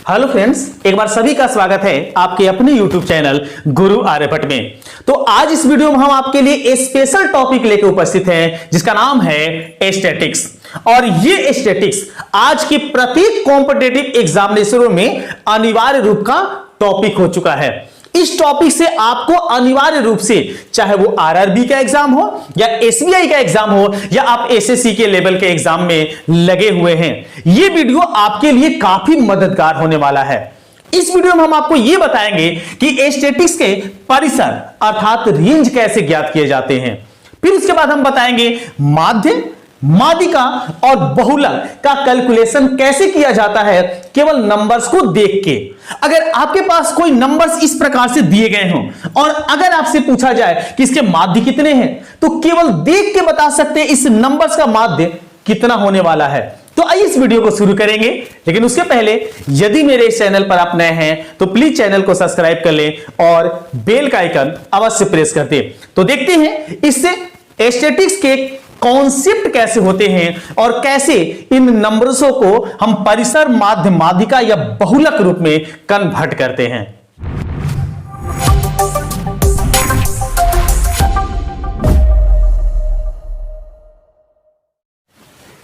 Hello friends, एक बार सभी का स्वागत है आपके अपने YouTube चैनल गुरु आर्यभट्ट में। तो आज इस वीडियो में हम आपके लिए एक स्पेशल टॉपिक लेकर उपस्थित हैं जिसका नाम है स्टैटिक्स। और ये स्टैटिक्स आज के प्रत्येक कॉम्पिटिटिव एग्जामिनेशनों में अनिवार्य रूप का टॉपिक हो चुका है। इस टॉपिक से आपको अनिवार्य रूप से, चाहे वो आरआरबी का एग्जाम हो या एसबीआई का एग्जाम हो या आप एसएससी के लेवल के एग्जाम में लगे हुए हैं, ये वीडियो आपके लिए काफी मददगार होने वाला है। इस वीडियो में हम आपको यह बताएंगे कि स्टैटिक्स के परिसर अर्थात रेंज कैसे ज्ञात किए जाते हैं। फिर उसके बाद हम बताएंगे माध्य, माध्यिका और बहुलक का कैलकुलेशन कैसे किया जाता है केवल नंबर्स को देख के। अगर आपके पास कोई नंबर्स इस प्रकार से दिए गए हों और अगर आपसे पूछा जाए कि इसके माध्य कितने हैं, तो केवल देख के बता सकते हैं इस नंबर्स का माध्य कितना होने वाला है। तो आइए इस वीडियो को शुरू करेंगे, लेकिन उसके पहले यदि मेरे इस चैनल पर आप नए हैं तो प्लीज चैनल को सब्सक्राइब कर लें और बेल का आइकन अवश्य प्रेस कर दें। तो देखते हैं इससे स्टैटिक्स के कॉन्सेप्ट कैसे होते हैं और कैसे इन नंबर्सों को हम परिसर, माध्य, माध्यिका या बहुलक रूप में कन्वर्ट करते हैं।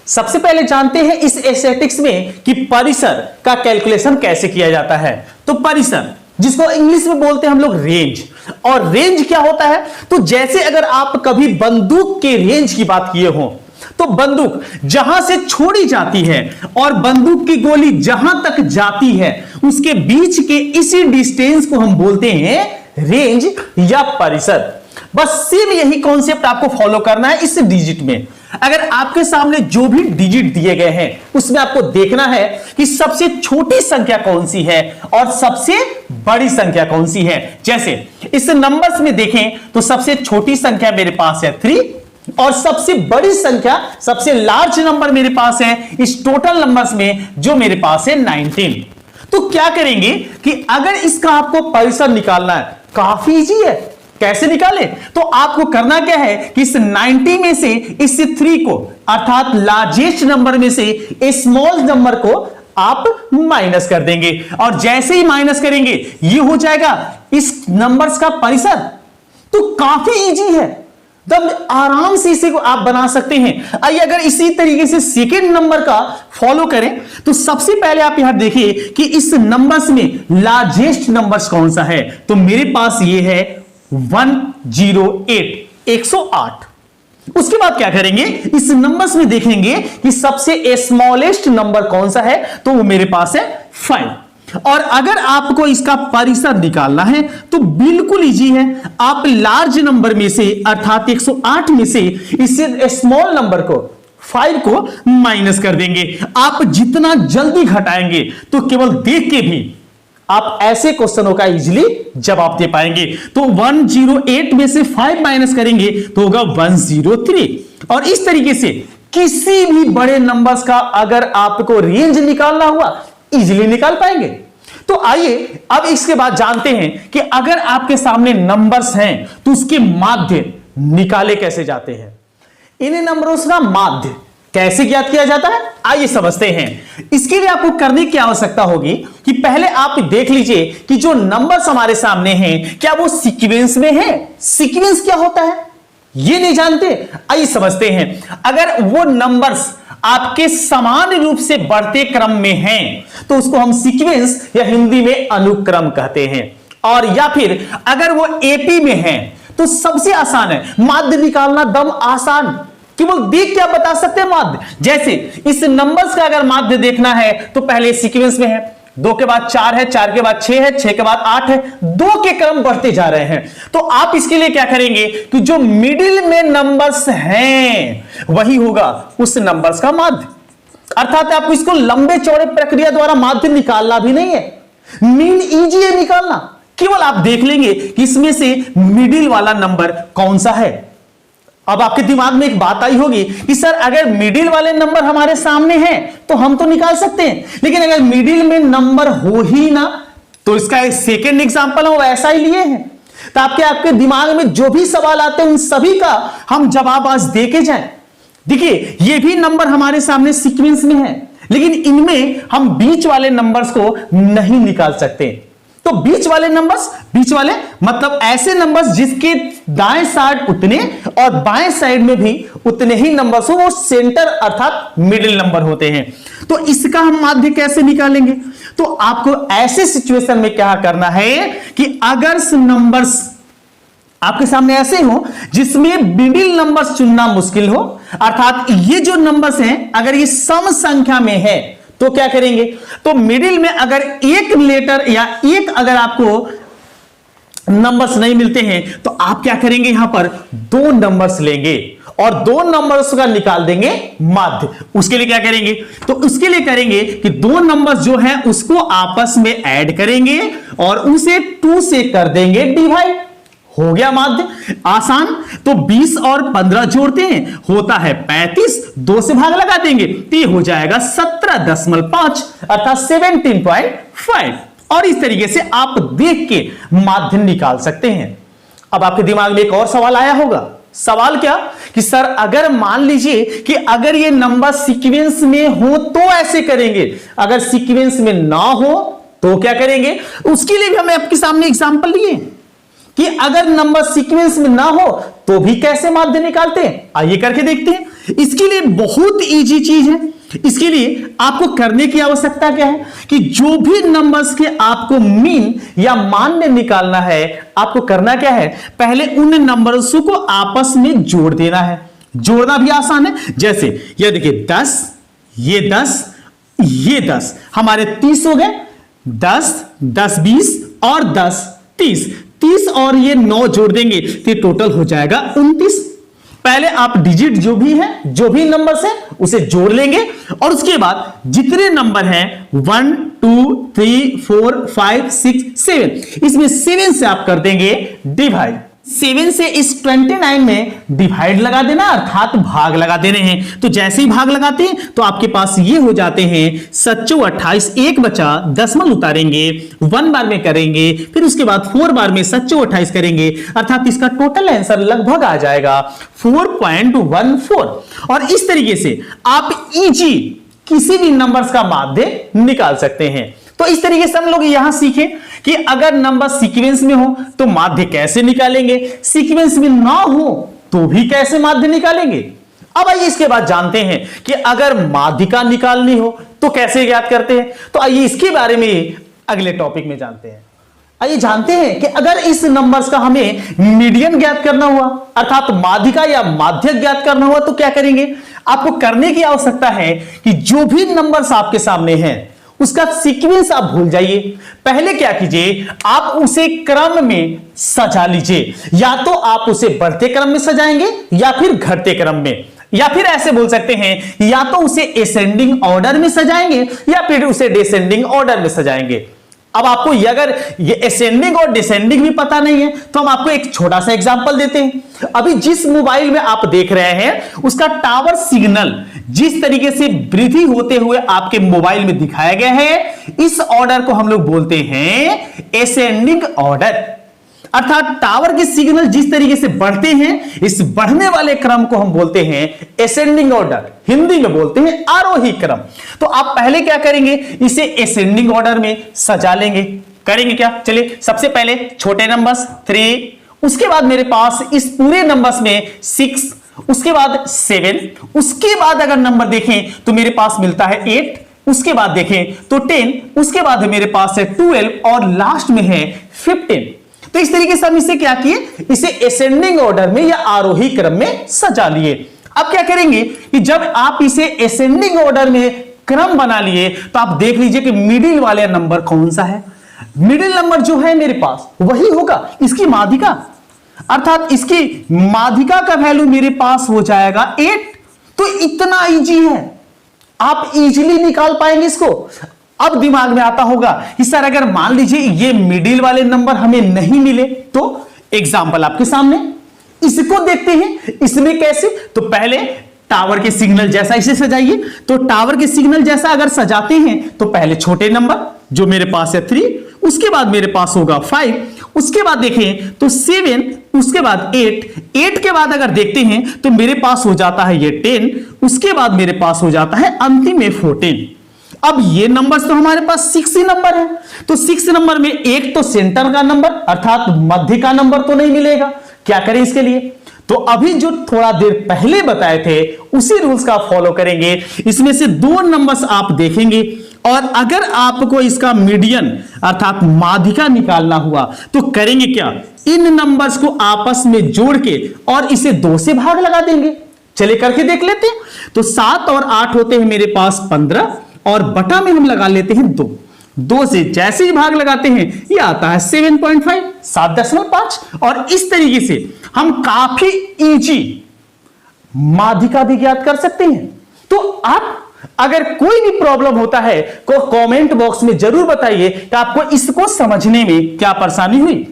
सबसे पहले जानते हैं इस स्टैटिक्स में कि परिसर का कैलकुलेशन कैसे किया जाता है। तो परिसर, जिसको इंग्लिश में बोलते हैं हम लोग रेंज, और रेंज क्या होता है, तो जैसे अगर आप कभी बंदूक के रेंज की बात किए हो, तो बंदूक जहां से छोड़ी जाती है और बंदूक की गोली जहां तक जाती है उसके बीच के इसी डिस्टेंस को हम बोलते हैं रेंज या परिसर। बस सेम यही कॉन्सेप्ट आपको फॉलो करना है इस डिजिट में। अगर आपके सामने जो भी डिजिट दिए गए हैं उसमें आपको देखना है कि सबसे छोटी संख्या कौन सी है और सबसे बड़ी संख्या कौन सी है। जैसे इस नंबर्स में देखें तो सबसे छोटी संख्या मेरे पास है 3 और सबसे बड़ी संख्या, सबसे लार्ज नंबर मेरे पास है इस टोटल नंबर्स में जो मेरे पास है 19। तो क्या करेंगे कि अगर इसका आपको परिसर निकालना है, काफी इजी है। कैसे निकाले, तो आपको करना क्या है कि इस 90 में से इस 3 को अर्थात लार्जेस्ट नंबर में से स्मॉल नंबर को आप माइनस कर देंगे और जैसे ही माइनस करेंगे ये हो जाएगा इस नंबर्स का परिसर। तो काफी इजी है, तब आराम से इसे को आप बना सकते हैं। आइए अगर इसी तरीके से सेकेंड नंबर का फॉलो करें तो सबसे पहले आप यहां देखिए कि इस नंबर्स में लार्जेस्ट नंबर्स कौन सा है। तो मेरे पास ये है 108, 108। उसके बाद क्या करेंगे, इस नंबर्स में देखेंगे कि सबसे स्मॉलेस्ट नंबर कौन सा है, तो वो मेरे पास है 5। और अगर आपको इसका परिसर निकालना है तो बिल्कुल इजी है। आप लार्ज नंबर में से अर्थात 108 में से इससे स्मॉल नंबर को 5 को माइनस कर देंगे। आप जितना जल्दी घटाएंगे तो केवल देख के भी आप ऐसे क्वेश्चनों का इजीली जवाब दे पाएंगे। तो 108 में से 5 माइनस करेंगे तो होगा 103। और इस तरीके से किसी भी बड़े नंबर्स का अगर आपको रेंज निकालना हुआ इजीली निकाल पाएंगे। तो आइए अब इसके बाद जानते हैं कि अगर आपके सामने नंबर्स हैं तो उसके माध्य निकाले कैसे जाते हैं। इन नंबरों का माध्य कैसे ज्ञात किया जाता है, आइए समझते हैं। इसके लिए आपको करने की आवश्यकता होगी कि पहले आप देख लीजिए कि जो नंबर्स हमारे सामने हैं क्या वो सीक्वेंस में है। सीक्वेंस क्या होता है ये नहीं जानते, आइए समझते हैं। अगर वो नंबर्स आपके समान रूप से बढ़ते क्रम में हैं तो उसको हम सीक्वेंस या हिंदी में अनुक्रम कहते हैं। और या फिर अगर वो एपी में है तो सबसे आसान है माध्य निकालना, दम आसान, केवल देख के आप बता सकते हैं माध्य। जैसे इस नंबर्स का अगर माध्य देखना है तो पहले सीक्वेंस में है, 2 के बाद 4 है, 4 के बाद 6 है, 6 के बाद 8 है, 2 के क्रम बढ़ते जा रहे हैं। तो आप इसके लिए क्या करेंगे कि जो मिडिल में नंबर्स हैं वही होगा उस नंबर्स का माध्य। अर्थात आपको इसको लंबे चौड़े प्रक्रिया द्वारा माध्य निकालना भी नहीं है, मीन इजी है निकालना। केवल आप देख लेंगे कि इसमें से मिडिल वाला नंबर कौन सा है। अब आपके दिमाग में एक बात आई होगी कि सर अगर मिडिल वाले नंबर हमारे सामने हैं तो हम तो निकाल सकते हैं, लेकिन अगर मिडिल में नंबर हो ही ना, तो इसका एक सेकेंड एग्जांपल हम वैसा ही लिए हैं। तो आपके दिमाग में जो भी सवाल आते हैं उन सभी का हम जवाब आज देके जाएं। देखिए ये भी नंबर हमारे सामने सीक्वेंस में है, लेकिन इनमें हम बीच वाले नंबर्स को नहीं निकाल सकते। तो बीच वाले नंबर्स, बीच वाले मतलब ऐसे नंबर्स जिसके दाएं साइड उतने और बाएं साइड में भी उतने ही नंबर्स हो, वो सेंटर अर्थात मिडिल नंबर होते हैं। तो इसका हम माध्य कैसे निकालेंगे? तो आपको ऐसे सिचुएशन में क्या करना है कि अगर नंबर्स आपके सामने ऐसे हो जिसमें मिडिल नंबर्स चुनना मुश्किल हो, अर्थात ये जो नंबर्स हैं अगर ये सम संख्या में है तो क्या करेंगे? तो मिडिल में अगर एक लेटर या एक अगर आपको नंबर्स नहीं मिलते हैं तो आप क्या करेंगे? यहां पर दो नंबर्स लेंगे और दो नंबर्स का निकाल देंगे माध्य। उसके लिए क्या करेंगे? तो उसके लिए करेंगे कि दो नंबर्स जो है उसको आपस में ऐड करेंगे और उसे 2 से कर देंगे डिवाइड। हो गया माध्य, आसान। तो 20 और 15 जोड़ते हैं, होता है 35, 2 से भाग लगा देंगे तो ये हो जाएगा 17.5 अर्थात 17.5। और इस तरीके से आप देख के माध्य निकाल सकते हैं। अब आपके दिमाग में एक और सवाल आया होगा। सवाल क्या कि सर अगर मान लीजिए कि अगर ये नंबर सीक्वेंस में हो तो ऐसे करेंगे, अगर सीक्वेंस में ना हो तो क्या करेंगे? उसके लिए भी हमें आपके सामने एग्जांपल दिए कि अगर नंबर सीक्वेंस में ना हो तो भी कैसे माध्य निकालते हैं। आइए करके देखते हैं। इसके लिए बहुत इजी चीज है। इसके लिए आपको करने की आवश्यकता क्या है कि जो भी नंबर्स के आपको मीन या मान्य निकालना है, आपको करना क्या है? पहले उन नंबर्स को आपस में जोड़ देना है। जोड़ना भी आसान है। जैसे ये देखिए 10, ये 10, ये 10, हमारे 30 हो गए। 10, 10, 20 और 10, 30। 30 और ये 9 जोड़ देंगे तो टोटल हो जाएगा 29। पहले आप डिजिट जो भी है, जो भी नंबर्स है उसे जोड़ लेंगे और उसके बाद जितने नंबर हैं 1 2 3 4 5 6 7, इसमें 7 से आप कर देंगे डिवाइड। 7 से इस 29 में डिवाइड लगा देना अर्थात भाग लगा देने हैं। तो जैसे ही भाग लगाते हैं तो आपके पास ये हो जाते हैं 7 28, एक बचा, दशमलव उतारेंगे, 1 बार में करेंगे, फिर उसके बाद 4 बार में 7 28 करेंगे, अर्थात इसका टोटल आंसर लगभग आ जाएगा 4.14। और इस तरीके से आप इजी किसी भी नंबर्स का माध्य निकाल सकते हैं। तो इस तरीके से हम लोग यहां सीखे कि अगर नंबर सीक्वेंस में हो तो माध्य कैसे निकालेंगे, सीक्वेंस में ना हो तो भी कैसे माध्य निकालेंगे। अब आइए इसके बाद जानते हैं कि अगर माध्यिका निकालनी हो तो कैसे ज्ञात करते हैं। तो आइए इसके बारे में अगले टॉपिक में जानते हैं। आइए जानते हैं कि अगर इस नंबर्स का हमें मीडियन ज्ञात करना हुआ अर्थात माध्यिका या माध्यक ज्ञात करना हुआ तो क्या करेंगे? आपको करने की आवश्यकता है कि जो भी नंबर्स आपके सामने हैं उसका सीक्वेंस आप भूल जाइए। पहले क्या कीजिए? आप उसे क्रम में सजा लीजिए। या तो आप उसे बढ़ते क्रम में सजाएंगे या फिर घटते क्रम में, या फिर ऐसे बोल सकते हैं या तो उसे असेंडिंग ऑर्डर में सजाएंगे या फिर उसे डिसेंडिंग ऑर्डर में सजाएंगे। अब आपको अगर ये असेंडिंग और डिसेंडिंग भी पता नहीं है तो हम आपको एक छोटा सा एग्जांपल देते हैं। अभी जिस मोबाइल में आप देख रहे हैं उसका टावर सिग्नल जिस तरीके से वृद्धि होते हुए आपके मोबाइल में दिखाया गया है, इस ऑर्डर को हम लोग बोलते हैं असेंडिंग ऑर्डर। अर्थात टावर के सिग्नल जिस तरीके से बढ़ते हैं, इस बढ़ने वाले क्रम को हम बोलते हैं असेंडिंग ऑर्डर, हिंदी में बोलते हैं आरोही क्रम। तो आप पहले क्या करेंगे? इसे असेंडिंग ऑर्डर में सजा लेंगे। करेंगे क्या? चलिए सबसे पहले छोटे नंबर्स 3, उसके बाद मेरे पास इस पूरे नंबर्स में 6, उसके बाद 7, उसके बाद अगर नंबर देखें तो मेरे पास मिलता है 8, उसके बाद देखें तो 10, उसके बाद मेरे पास है 12 और लास्ट में है 15। तो इस तरीके से हम इसे क्या किए? इसे असेंडिंग ऑर्डर में या आरोही क्रम में सजा लिए। अब क्या करेंगे कि जब आप इसे असेंडिंग ऑर्डर में क्रम बना लिए तो आप देख लीजिए कि मिडिल वाले नंबर कौन सा है। मिडिल नंबर जो है मेरे पास वही होगा इसकी माध्यिका, अर्थात इसकी माध्यिका का वैल्यू मेरे पास हो जाएगा 8। तो इतना इजी है, आप इजीली निकाल पाएंगे इसको। अब दिमाग में आता होगा कि सर अगर मान लीजिए ये मिडिल वाले नंबर हमें नहीं मिले तो एग्जांपल आपके सामने, इसको देखते हैं। इसमें कैसे? तो पहले टावर के सिग्नल जैसा इसे सजाइए। तो टावर के सिग्नल जैसा अगर सजाते हैं तो पहले छोटे नंबर जो मेरे पास है 3, उसके बाद मेरे पास होगा 5, उसके बाद देखें तो 7, उसके बाद 8 के बाद अगर देखते हैं तो मेरे पास हो जाता है ये 10, उसके बाद मेरे पास हो जाता है अंतिम में 14। अब ये नंबर्स तो हमारे पास 6 ही नंबर है, तो 6 नंबर में एक तो सेंटर का नंबर अर्थात मध्य का नंबर तो नहीं मिलेगा। क्या करें इसके लिए? तो अभी जो थोड़ा देर पहले बताए थे उसी रूल्स का फॉलो करेंगे। इसमें से 2 नंबर्स आप देखेंगे और अगर आपको इसका मीडियन अर्थात माध्यिका निकालना हुआ तो करेंगे क्या, इन नंबर्स को आपस में जोड़ के और इसे 2 से भाग लगा देंगे। चलिए करके देख लेते हैं। तो 7 और 8 होते हैं मेरे पास 15 और बटा में हम लगा लेते हैं 2। 2 से जैसे ही भाग लगाते हैं ये आता है 7.5 7.5 और इस तरीके से हम काफी इजी माध्यिका भी ज्ञात कर सकते हैं। तो आप अगर कोई भी प्रॉब्लम होता है तो कमेंट बॉक्स में जरूर बताइए कि आपको इसको समझने में क्या परेशानी हुई।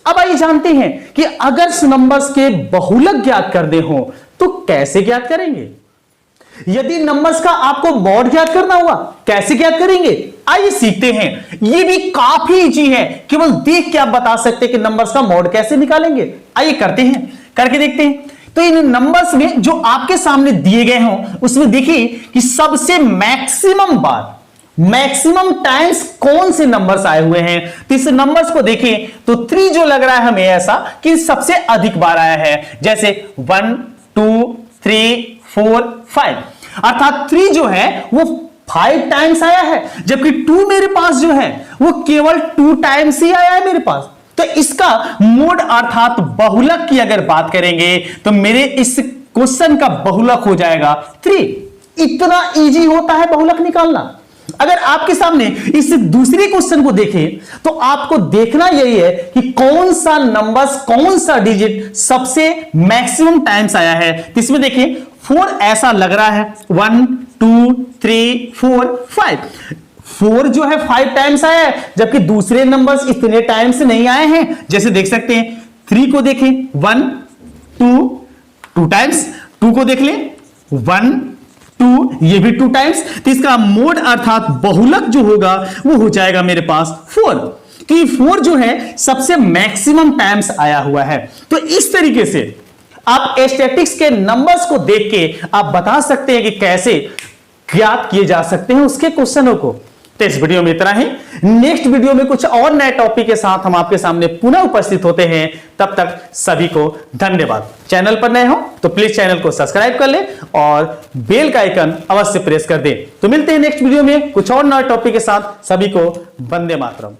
अब आइए जानते हैं कि अगर नंबर्स के बहुलक ज्ञात करने हो तो कैसे ज्ञात करेंगे। यदि नंबर्स का आपको मॉड ज्ञात करना हुआ कैसे ज्ञात करेंगे, आइए सीखते हैं। यह भी काफी इजी है, केवल देख के आप बता सकते हैं कि नंबर्स का मॉड कैसे निकालेंगे। आइए करते हैं, करके देखते हैं। तो इन नंबर्स में जो आपके सामने दिए गए हों उसमें देखिए कि सबसे मैक्सिमम बार मैक्सिमम टाइम्स कौन से नंबर्स आए हुए हैं। तो इस नंबर्स को देखें तो 3 जो लग रहा है हमें ऐसा कि सबसे अधिक बार आया है, जैसे 1 2 3 4 5 अर्थात 3 जो है वो 5 टाइम्स आया है, जबकि 2 मेरे पास जो है वो केवल 2 टाइम्स ही आया है मेरे पास। तो इसका मोड अर्थात बहुलक की अगर बात करेंगे तो मेरे इस क्वेश्चन का बहुलक हो जाएगा 3। इतना इजी होता है बहुलक निकालना। अगर आपके सामने इस दूसरे क्वेश्चन को देखें तो आपको देखना यही है कि कौन सा नंबर्स कौन सा डिजिट सबसे मैक्सिमम टाइम्स आया है। तो इसमें देखें 4 ऐसा लग रहा है, 1 2 3 4 5 4 जो है 5 टाइम्स आया है, जबकि दूसरे नंबर्स इतने टाइम्स नहीं आए हैं। जैसे देख सकते हैं 3 को देखें 1 2 टाइम्स, 2 को देख लें 1 2 ये भी 2 टाइम्स। तो इसका मोड अर्थात बहुलक जो होगा वो हो जाएगा मेरे पास 4, कि 4 जो है सबसे मैक्सिमम टाइम्स आया हुआ है। तो इस तरीके से आप स्टैटिस्टिक्स के नंबर्स को देख के आप बता सकते हैं कि कैसे ज्ञात किए जा सकते हैं उसके क्वेश्चनों को। तो इस वीडियो में इतना ही। नेक्स्ट वीडियो में कुछ और नए टॉपिक के साथ हम आपके सामने पुनः उपस्थित होते हैं। तब तक सभी को धन्यवाद। चैनल पर नए हो तो प्लीज चैनल को सब्सक्राइब कर ले और बेल का आइकन अवश्य प्रेस कर दें। तो मिलते हैं नेक्स्ट वीडियो में कुछ और नए टॉपिक के साथ। सभी को वंदे मातरम।